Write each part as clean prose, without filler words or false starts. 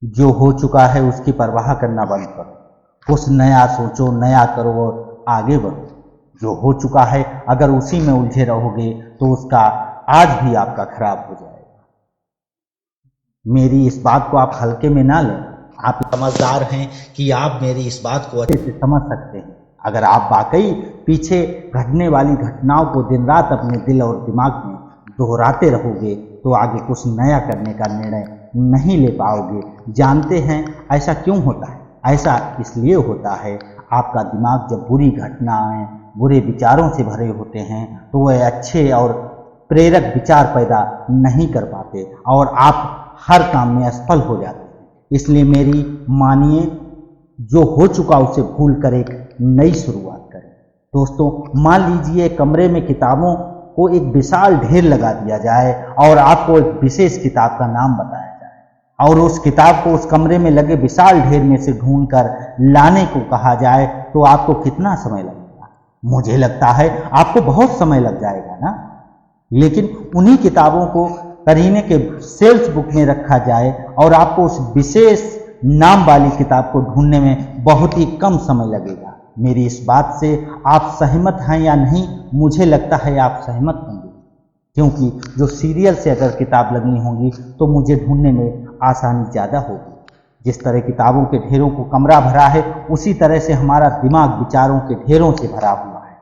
जो हो चुका है उसकी परवाह करना बंद करो, कुछ नया सोचो, नया करो और आगे बढ़ो। जो हो चुका है अगर उसी में उलझे रहोगे तो उसका आज भी आपका खराब हो जाएगा। मेरी इस बात को आप हल्के में ना लें। आप समझदार हैं कि आप मेरी इस बात को अच्छे से समझ सकते हैं। अगर आप वाकई पीछे घटने वाली घटनाओं को दिन रात अपने दिल और दिमाग में दोहराते रहोगे तो आगे कुछ नया करने का निर्णय नहीं ले पाओगे। जानते हैं ऐसा क्यों होता है? ऐसा इसलिए होता है, आपका दिमाग जब बुरी घटनाएं, बुरे विचारों से भरे होते हैं तो वह अच्छे और प्रेरक विचार पैदा नहीं कर पाते और आप हर काम में असफल हो जाते हैं। इसलिए मेरी मानिए, जो हो चुका उसे भूल कर एक नई शुरुआत करें। दोस्तों, मान लीजिए कमरे में किताबों को एक विशाल ढेर लगा दिया जाए और आपको एक विशेष किताब का नाम बताया जाए और उस किताब को उस कमरे में लगे विशाल ढेर में से ढूंढकर लाने को कहा जाए तो आपको कितना समय लगेगा? मुझे लगता है आपको बहुत समय लग जाएगा ना। लेकिन उन्हीं किताबों को करीने के सेल्स बुक में रखा जाए और आपको उस विशेष नाम वाली किताब को ढूंढने में बहुत ही कम समय लगेगा। मेरी इस बात से आप सहमत हैं या नहीं? मुझे लगता है आप सहमत होंगे, क्योंकि जो सीरियल से अगर किताब लगनी होगी तो मुझे ढूंढने में आसानी ज़्यादा होगी। जिस तरह किताबों के ढेरों को कमरा भरा है, उसी तरह से हमारा दिमाग विचारों के ढेरों से भरा हुआ है।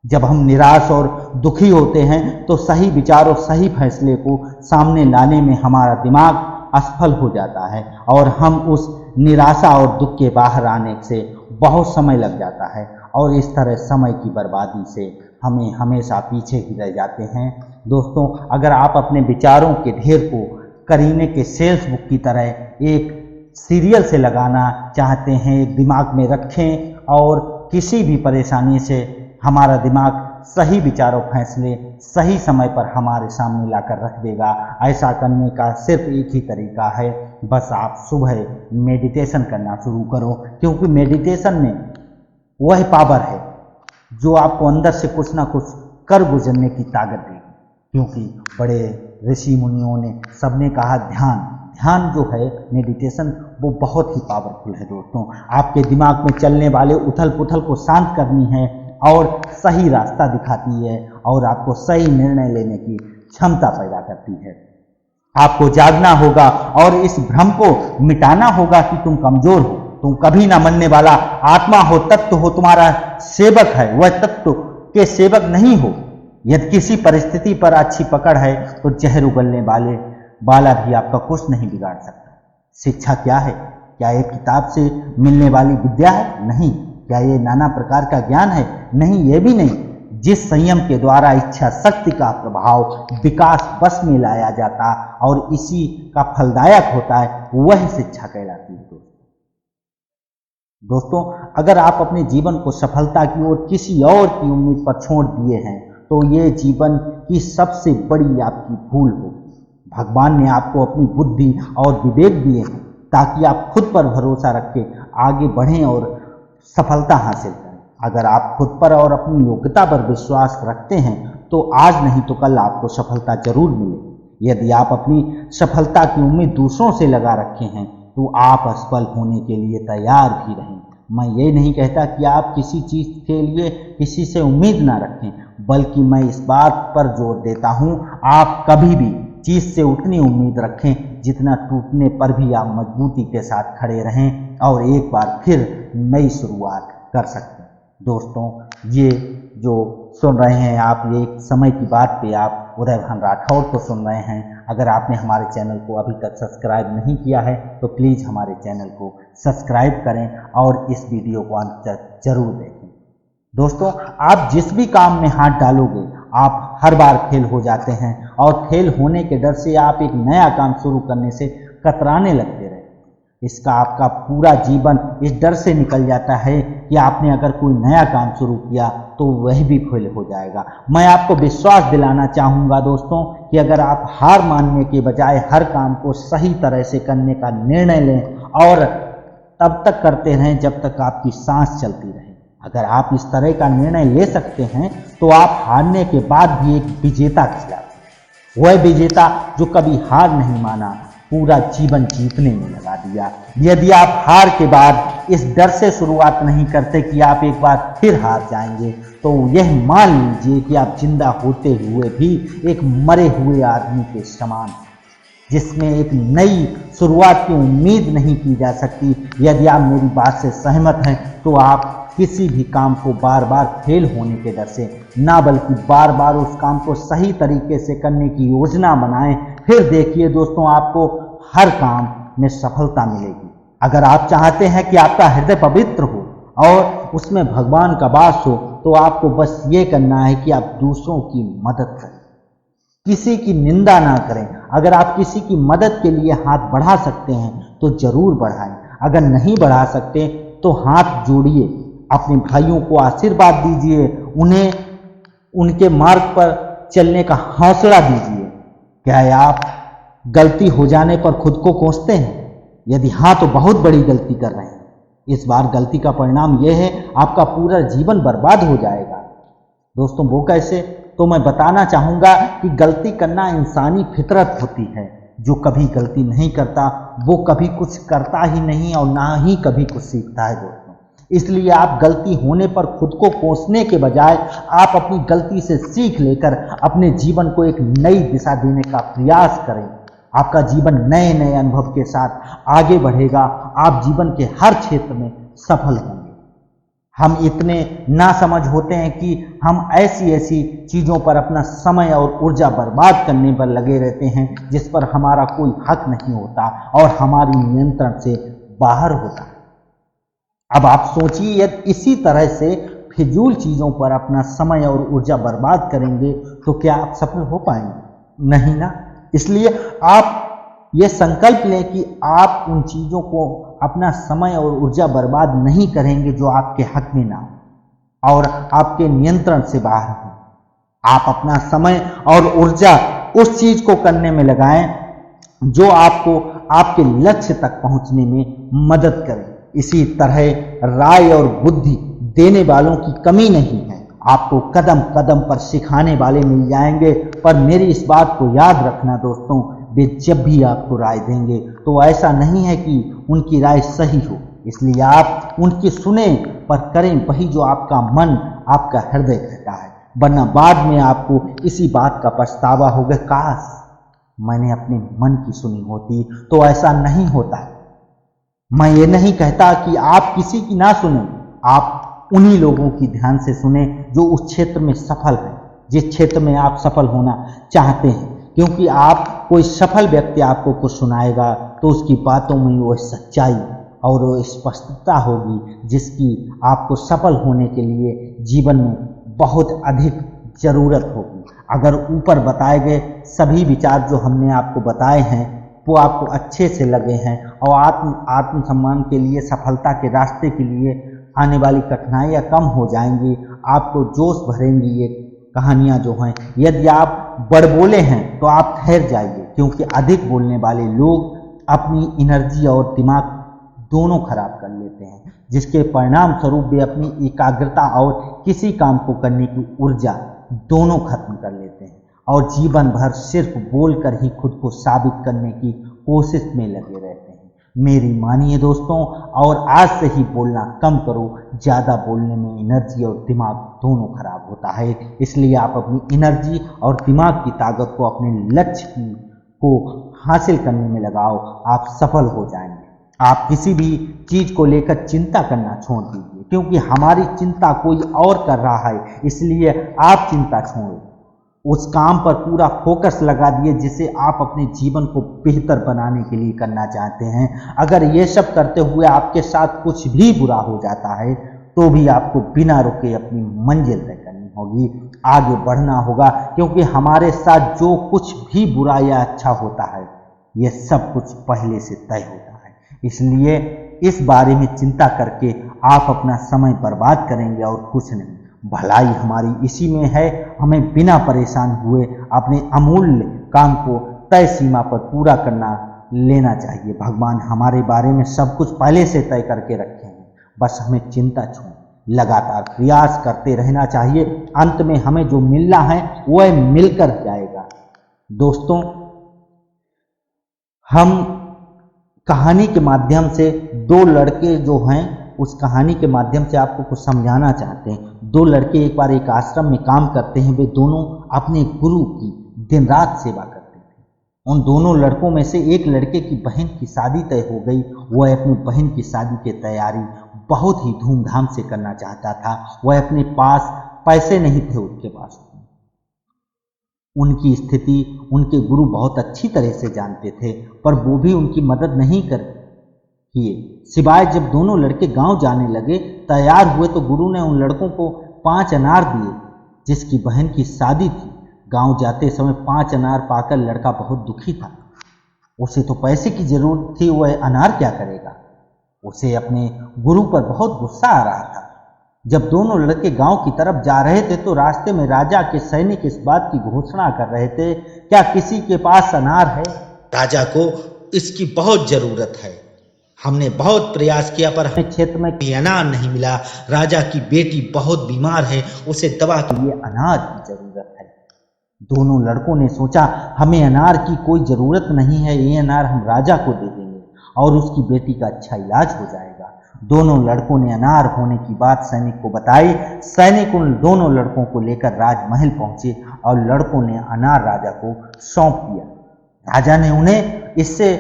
जब हम निराश और दुखी होते हैं तो सही विचार और सही फैसले को सामने लाने में हमारा दिमाग असफल हो जाता है और हम उस निराशा और दुख के बाहर आने से बहुत समय लग जाता है और इस तरह समय की बर्बादी से हमें हमेशा पीछे ही रह जाते हैं। दोस्तों, अगर आप अपने विचारों के ढेर को करीने के सेल्स बुक की तरह एक सीरियल से लगाना चाहते हैं, एक दिमाग में रखें और किसी भी परेशानी से हमारा दिमाग सही विचारों फैसले सही समय पर हमारे सामने लाकर रख देगा। ऐसा करने का सिर्फ एक ही तरीका है, बस आप सुबह मेडिटेशन करना शुरू करो, क्योंकि मेडिटेशन में वह पावर है जो आपको अंदर से कुछ ना कुछ कर गुजरने की ताकत देगी। क्योंकि बड़े ऋषि मुनियों ने सबने कहा ध्यान जो है मेडिटेशन, वो बहुत ही पावरफुल है। दोस्तों, आपके दिमाग में चलने वाले उथल पुथल को शांत करनी है और सही रास्ता दिखाती है और आपको सही निर्णय लेने की क्षमता पैदा करती है। आपको जागना होगा और इस भ्रम को मिटाना होगा कि तुम कमजोर हो, तुम कभी ना मरने वाला आत्मा हो, तत्व हो, तुम्हारा सेवक है, वह तत्व के सेवक नहीं हो। यदि किसी परिस्थिति पर अच्छी पकड़ है तो जहर उगलने वाला भी आपका कुछ नहीं बिगाड़ सकता। शिक्षा क्या है? क्या ये किताब से मिलने वाली विद्या है? नहीं। क्या ये नाना प्रकार का ज्ञान है? नहीं, ये भी नहीं। जिस संयम के द्वारा इच्छा शक्ति का प्रभाव विकास बस में लाया जाता और इसी का फलदायक होता है, वह शिक्षा कहलाती है। दोस्तों, अगर आप अपने जीवन को सफलता की ओर किसी और की उम्मीद पर छोड़ दिए हैं तो ये जीवन की सबसे बड़ी आपकी भूल होगी। भगवान ने आपको अपनी बुद्धि और विवेक दिए हैं ताकि आप खुद पर भरोसा रख के आगे बढ़ें और सफलता हासिल करें। अगर आप खुद पर और अपनी योग्यता पर विश्वास रखते हैं तो आज नहीं तो कल आपको सफलता जरूर मिलेगी। यदि आप अपनी सफलता की उम्मीद दूसरों से लगा रखे हैं तो आप असफल होने के लिए तैयार भी रहें। मैं ये नहीं कहता कि आप किसी चीज़ के लिए किसी से उम्मीद ना रखें, बल्कि मैं इस बात पर जोर देता हूँ, आप कभी भी चीज़ से उतनी उम्मीद रखें जितना टूटने पर भी आप मजबूती के साथ खड़े रहें और एक बार फिर नई शुरुआत कर सकते हैं। दोस्तों, ये जो सुन रहे हैं आप, ये एक समय की बात पे आप उदयभान राठौर को सुन रहे हैं। अगर आपने हमारे चैनल को अभी तक सब्सक्राइब नहीं किया है तो प्लीज़ हमारे चैनल को सब्सक्राइब करें और इस वीडियो को अंत तक जरूर देखें। दोस्तों, आप जिस भी काम में हाथ डालोगे आप हर बार फेल हो जाते हैं और फेल होने के डर से आप एक नया काम शुरू करने से कतराने लगते रहते हैं। इसका आपका पूरा जीवन इस डर से निकल जाता है कि आपने अगर कोई नया काम शुरू किया तो वह भी फेल हो जाएगा। मैं आपको विश्वास दिलाना चाहूँगा दोस्तों कि अगर आप हार मानने के बजाय हर काम को सही तरह से करने का निर्णय लें और तब तक करते रहें जब तक आपकी सांस चलती रहे। अगर आप इस तरह का निर्णय ले सकते हैं तो आप हारने के बाद भी एक विजेता कहलाते हैं। वह विजेता जो कभी हार नहीं माना, पूरा जीवन जीतने में लगा दिया। यदि आप हार के बाद इस डर से शुरुआत नहीं करते कि आप एक बार फिर हार जाएंगे, तो यह मान लीजिए कि आप जिंदा होते हुए भी एक मरे हुए आदमी के समान, जिसमें एक नई शुरुआत की उम्मीद नहीं की जा सकती। यदि आप मेरी बात से सहमत हैं तो आप किसी भी काम को बार बार फेल होने के डर से ना, बल्कि बार बार उस काम को सही तरीके से करने की योजना बनाएं। फिर देखिए दोस्तों, आपको हर काम में सफलता मिलेगी। अगर आप चाहते हैं कि आपका हृदय पवित्र हो और उसमें भगवान का वास हो, तो आपको बस ये करना है कि आप दूसरों की मदद करें, किसी की निंदा ना करें। अगर आप किसी की मदद के लिए हाथ बढ़ा सकते हैं तो जरूर बढ़ाएं। अगर नहीं बढ़ा सकते तो हाथ जोड़िए, अपने भाइयों को आशीर्वाद दीजिए, उन्हें उनके मार्ग पर चलने का हौसला दीजिए। क्या आप गलती हो जाने पर खुद को कोसते हैं? यदि हाँ, तो बहुत बड़ी गलती कर रहे हैं। इस बार गलती का परिणाम यह है, आपका पूरा जीवन बर्बाद हो जाएगा। दोस्तों, वो कैसे? तो मैं बताना चाहूँगा कि गलती करना इंसानी फितरत होती है। जो कभी गलती नहीं करता वो कभी कुछ करता ही नहीं और ना ही कभी कुछ सीखता है दोस्तों। इसलिए आप गलती होने पर खुद को कोसने के बजाय आप अपनी गलती से सीख लेकर अपने जीवन को एक नई दिशा देने का प्रयास करें। आपका जीवन नए नए अनुभव के साथ आगे बढ़ेगा। आप जीवन के हर क्षेत्र में सफल होंगे। हम इतने नासमझ होते हैं कि हम ऐसी ऐसी चीज़ों पर अपना समय और ऊर्जा बर्बाद करने पर लगे रहते हैं जिस पर हमारा कोई हक नहीं होता और हमारी नियंत्रण से बाहर होता है। अब आप सोचिए, यदि इसी तरह से फिजूल चीज़ों पर अपना समय और ऊर्जा बर्बाद करेंगे तो क्या आप सफल हो पाएंगे? नहीं ना। इसलिए आप ये संकल्प लें कि आप उन चीज़ों को अपना समय और ऊर्जा बर्बाद नहीं करेंगे जो आपके हक में ना हो और आपके नियंत्रण से बाहर हो। आप अपना समय और ऊर्जा उस चीज़ को करने में लगाएं जो आपको आपके लक्ष्य तक पहुंचने में मदद करे। इसी तरह राय और बुद्धि देने वालों की कमी नहीं है। आपको कदम कदम पर सिखाने वाले मिल जाएंगे, पर मेरी इस बात को याद रखना दोस्तों, वे जब भी आपको राय देंगे तो ऐसा नहीं है कि उनकी राय सही हो। इसलिए आप उनकी सुने पर करें वही जो आपका मन, आपका हृदय कहता है, वरना बाद में आपको इसी बात का पछतावा होगा, काश मैंने अपने मन की सुनी होती। तो ऐसा नहीं होता है। मैं ये नहीं कहता कि आप किसी की ना सुने, आप उन्हीं लोगों की ध्यान से सुने जो उस क्षेत्र में सफल है, जिस क्षेत्र में आप सफल होना चाहते हैं। क्योंकि आप कोई सफल व्यक्ति आपको कुछ सुनाएगा तो उसकी बातों में वो सच्चाई और वो स्पष्टता होगी जिसकी आपको सफल होने के लिए जीवन में बहुत अधिक जरूरत होगी। अगर ऊपर बताए गए सभी विचार जो हमने आपको बताए हैं वो आपको अच्छे से लगे हैं और आत्मसम्मान के लिए, सफलता के रास्ते के लिए आने वाली कठिनाइयाँ कम हो जाएंगी, आपको जोश भरेंगी ये कहानियाँ जो हैं। यदि आप बड़बोले हैं तो आप ठहर जाइए, क्योंकि अधिक बोलने वाले लोग अपनी एनर्जी और दिमाग दोनों खराब कर लेते हैं, जिसके परिणाम स्वरूप वे अपनी एकाग्रता और किसी काम को करने की ऊर्जा दोनों खत्म कर लेते हैं और जीवन भर सिर्फ बोलकर ही खुद को साबित करने की कोशिश में लगे रहते हैं। मेरी मानिए दोस्तों, और आज से ही बोलना कम करो। ज़्यादा बोलने में एनर्जी और दिमाग दोनों खराब होता है। इसलिए आप अपनी एनर्जी और दिमाग की ताकत को अपने लक्ष्य को हासिल करने में लगाओ, आप सफल हो जाएंगे। आप किसी भी चीज़ को लेकर चिंता करना छोड़ दीजिए, क्योंकि हमारी चिंता कोई और कर रहा है, इसलिए आप चिंता छोड़ो। उस काम पर पूरा फोकस लगा दिए जिसे आप अपने जीवन को बेहतर बनाने के लिए करना चाहते हैं। अगर ये सब करते हुए आपके साथ कुछ भी बुरा हो जाता है तो भी आपको बिना रुके अपनी मंजिल तय करनी होगी, आगे बढ़ना होगा, क्योंकि हमारे साथ जो कुछ भी बुरा या अच्छा होता है ये सब कुछ पहले से तय होता है। इसलिए इस बारे में चिंता करके आप अपना समय बर्बाद करेंगे और कुछ नहीं। भलाई हमारी इसी में है, हमें बिना परेशान हुए अपने अमूल्य काम को तय सीमा पर पूरा करना लेना चाहिए। भगवान हमारे बारे में सब कुछ पहले से तय करके रखे हैं, बस हमें चिंता छोड़ लगातार प्रयास करते रहना चाहिए। अंत में हमें जो मिलना है वह मिलकर जाएगा। दोस्तों, हम कहानी के माध्यम से दो लड़के जो हैं, उस कहानी के माध्यम से आपको कुछ समझाना चाहते हैं। दो लड़के एक बार एक आश्रम में काम करते हैं। वे दोनों अपने गुरु की दिन रात सेवा करते थे। उन दोनों लड़कों में से एक लड़के की बहन की शादी तय हो गई। वह अपनी बहन की शादी की तैयारी बहुत ही धूमधाम से करना चाहता था। वह अपने पास पैसे नहीं थे उसके पास। उनकी स्थिति उनके गुरु बहुत अच्छी तरह से जानते थे, पर वो भी उनकी मदद नहीं कर किए। सिवाय जब दोनों लड़के गांव जाने लगे, तैयार हुए, तो गुरु ने उन लड़कों को 5 अनार दिए जिसकी बहन की शादी थी। गांव जाते समय 5 अनार पाकर लड़का बहुत दुखी था। उसे तो पैसे की जरूरत थी, वह अनार क्या करेगा। उसे अपने गुरु पर बहुत गुस्सा आ रहा था। जब दोनों लड़के गांव की तरफ जा रहे थे तो रास्ते में राजा के सैनिक इस बात की घोषणा कर रहे थे, क्या किसी के पास अनार है? राजा को इसकी बहुत जरूरत है। हमने बहुत प्रयास किया पर हमें क्षेत्र में कोई अनार नहीं मिला। राजा की बेटी बहुत बीमार है, उसे दवा के लिए अनार की जरूरत है। दोनों लड़कों ने सोचा, हमें अनार की कोई जरूरत नहीं है, ये अनार हम राजा को दे देंगे और उसकी बेटी का अच्छा इलाज हो जाएगा। दोनों लड़कों ने अनार होने की बात सैनिक को बताई। सैनिक उन दोनों लड़कों को लेकर राजमहल पहुंचे और लड़कों ने अनार राजा को सौंप दिया। राजा ने उन्हें इससे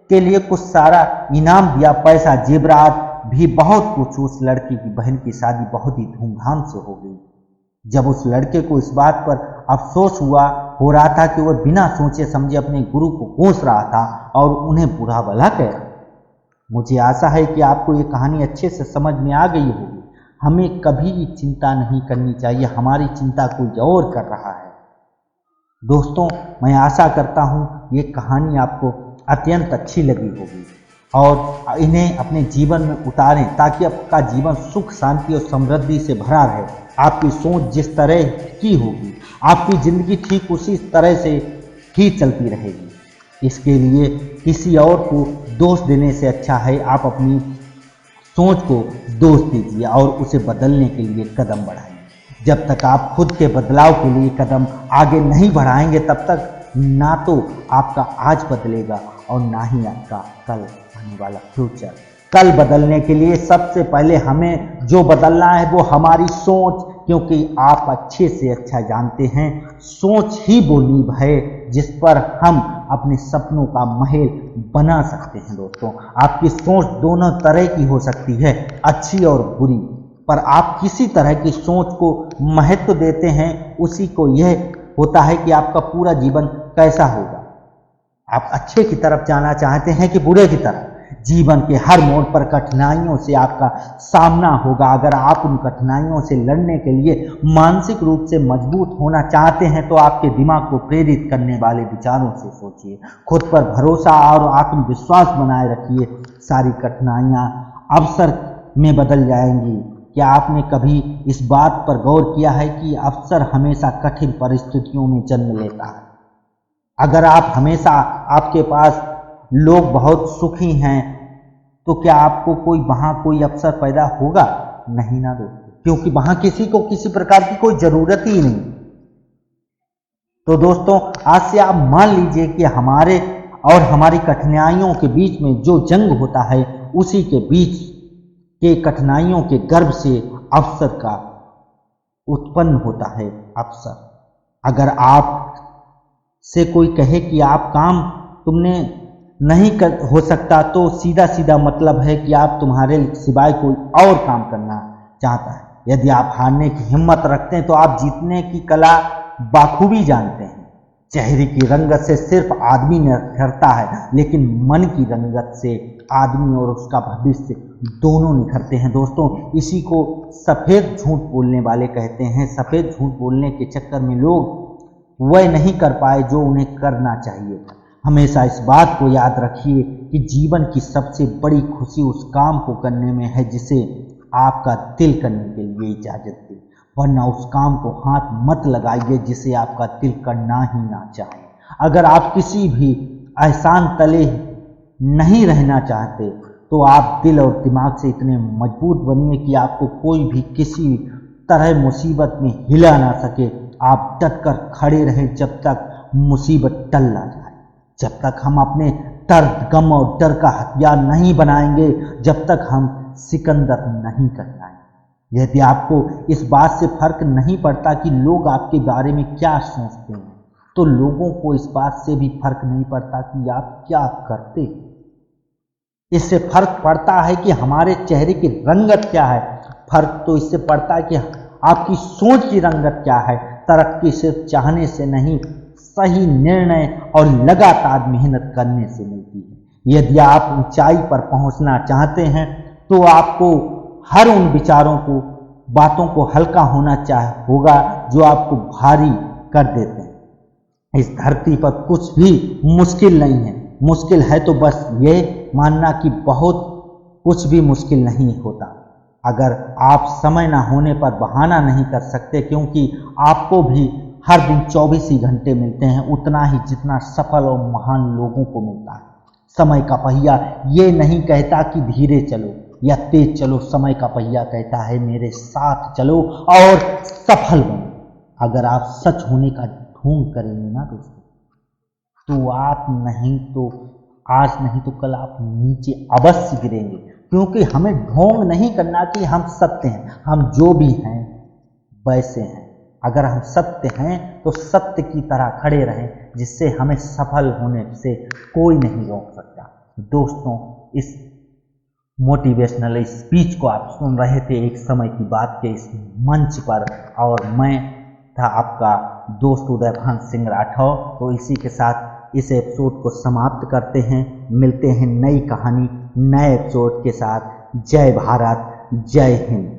के लिए कुछ सारा इनाम दिया, पैसा, जेवरात भी बहुत कुछ। उस लड़के की बहन की शादी बहुत ही धूमधाम से हो गई। जब उस लड़के को इस बात पर अफसोस हो रहा था कि वह बिना सोचे समझे अपने गुरु को कोस रहा था और उन्हें बुरा भला कह रहा। मुझे आशा है कि आपको ये कहानी अच्छे से समझ में आ गई होगी। हमें कभी भी चिंता नहीं करनी चाहिए, हमारी चिंता कोई और कर रहा है। दोस्तों, मैं आशा करता हूँ ये कहानी आपको अत्यंत अच्छी लगी होगी और इन्हें अपने जीवन में उतारें ताकि आपका जीवन सुख, शांति और समृद्धि से भरा रहे। आपकी सोच जिस तरह की होगी, आपकी जिंदगी ठीक उसी तरह से ही चलती रहेगी। इसके लिए किसी और को दोष देने से अच्छा है आप अपनी सोच को दोष दीजिए और उसे बदलने के लिए कदम बढ़ाइए। जब तक आप खुद के बदलाव के लिए कदम आगे नहीं बढ़ाएंगे, तब तक ना तो आपका आज बदलेगा और ना ही आपका कल आने वाला फ्यूचर। कल बदलने के लिए सबसे पहले हमें जो बदलना है वो हमारी सोच, क्योंकि आप अच्छे से अच्छा जानते हैं सोच ही वो नींव है जिस पर हम अपने सपनों का महल बना सकते हैं। दोस्तों, आपकी सोच दोनों तरह की हो सकती है, अच्छी और बुरी, पर आप किसी तरह की सोच को महत्व देते हैं, उसी को यह होता है कि आपका पूरा जीवन कैसा होगा। आप अच्छे की तरफ जाना चाहते हैं कि बुरे की तरफ। जीवन के हर मोड़ पर कठिनाइयों से आपका सामना होगा। अगर आप उन कठिनाइयों से लड़ने के लिए मानसिक रूप से मजबूत होना चाहते हैं तो आपके दिमाग को प्रेरित करने वाले विचारों से सोचिए, खुद पर भरोसा और आत्मविश्वास बनाए रखिए। सारी कठिनाइयां अवसर में बदल जाएंगी। क्या आपने कभी इस बात पर गौर किया है कि अवसर हमेशा कठिन परिस्थितियों में जन्म लेता है? अगर आप हमेशा आपके पास लोग बहुत सुखी हैं तो क्या आपको वहां कोई अवसर पैदा होगा? नहीं ना दोस्तों, क्योंकि वहां किसी को किसी प्रकार की कोई जरूरत ही नहीं। तो दोस्तों, आज से आप मान लीजिए कि हमारे और हमारी कठिनाइयों के बीच में जो जंग होता है, उसी के बीच के कठिनाइयों के गर्भ से अवसर का उत्पन्न होता है। अवसर, अगर आप से कोई कहे कि आप काम तुमने नहीं हो सकता, तो सीधा सीधा मतलब है कि आप तुम्हारे सिवाय कोई और काम करना चाहता है। यदि आप हारने की हिम्मत रखते हैं तो आप जीतने की कला बाखूबी जानते हैं। चेहरे की रंगत से सिर्फ आदमी निखरता है, लेकिन मन की रंगत से आदमी और उसका भविष्य दोनों निखरते हैं। दोस्तों, इसी को सफ़ेद झूठ बोलने वाले कहते हैं। सफ़ेद झूठ बोलने के चक्कर में लोग वह नहीं कर पाए जो उन्हें करना चाहिए था। हमेशा इस बात को याद रखिए कि जीवन की सबसे बड़ी खुशी उस काम को करने में है जिसे आपका दिल करने के लिए इजाज़त दे, वरना उस काम को हाथ मत लगाइए जिसे आपका दिल करना ही ना चाहे। अगर आप किसी भी एहसान तले नहीं रहना चाहते तो आप दिल और दिमाग से इतने मजबूत बनिए कि आपको कोई भी किसी तरह मुसीबत में हिला ना सके। आप डट कर खड़े रहें जब तक मुसीबत टल ना जाए। जब तक हम अपने दर्द, गम और डर का हथियार नहीं बनाएंगे जब तक हम सिकंदर नहीं कर जाएंगे। यदि आपको इस बात से फर्क नहीं पड़ता कि लोग आपके बारे में क्या सोचते हैं, तो लोगों को इस बात से भी फर्क नहीं पड़ता कि आप क्या करते हैं। इससे फर्क पड़ता है कि हमारे चेहरे की रंगत क्या है। फर्क तो इससे पड़ता है कि आपकी सोच की रंगत क्या है। तरक्की सिर्फ चाहने से नहीं, सही निर्णय और लगातार मेहनत करने से मिलती है। यदि आप ऊंचाई पर पहुंचना चाहते हैं तो आपको हर उन विचारों को, बातों को हल्का होना होगा जो आपको भारी कर देते हैं। इस धरती पर कुछ भी मुश्किल नहीं है। मुश्किल है तो बस ये मानना कि बहुत कुछ भी मुश्किल नहीं होता। अगर आप समय ना होने पर बहाना नहीं कर सकते, क्योंकि आपको भी हर दिन 24 ही घंटे मिलते हैं, उतना ही जितना सफल और महान लोगों को मिलता है। समय का पहिया ये नहीं कहता कि धीरे चलो या तेज चलो, समय का पहिया कहता है मेरे साथ चलो और सफल बनो। अगर आप सच होने का ढोंग करेंगे ना दोस्तों, तो आप नहीं तो आज नहीं तो कल आप नीचे अवश्य गिरेंगे। क्योंकि हमें ढोंग नहीं करना कि हम सत्य हैं, हम जो भी हैं वैसे हैं। अगर हम सत्य हैं तो सत्य की तरह खड़े रहें, जिससे हमें सफल होने से कोई नहीं रोक सकता। दोस्तों, इस मोटिवेशनल स्पीच को आप सुन रहे थे एक समय की बात के इस मंच पर, और मैं था आपका दोस्त उदयभान सिंह राठौर। तो इसी के साथ इस एपिसोड को समाप्त करते हैं। मिलते हैं नई कहानी, नए एपिसोड के साथ। जय भारत, जय हिंद।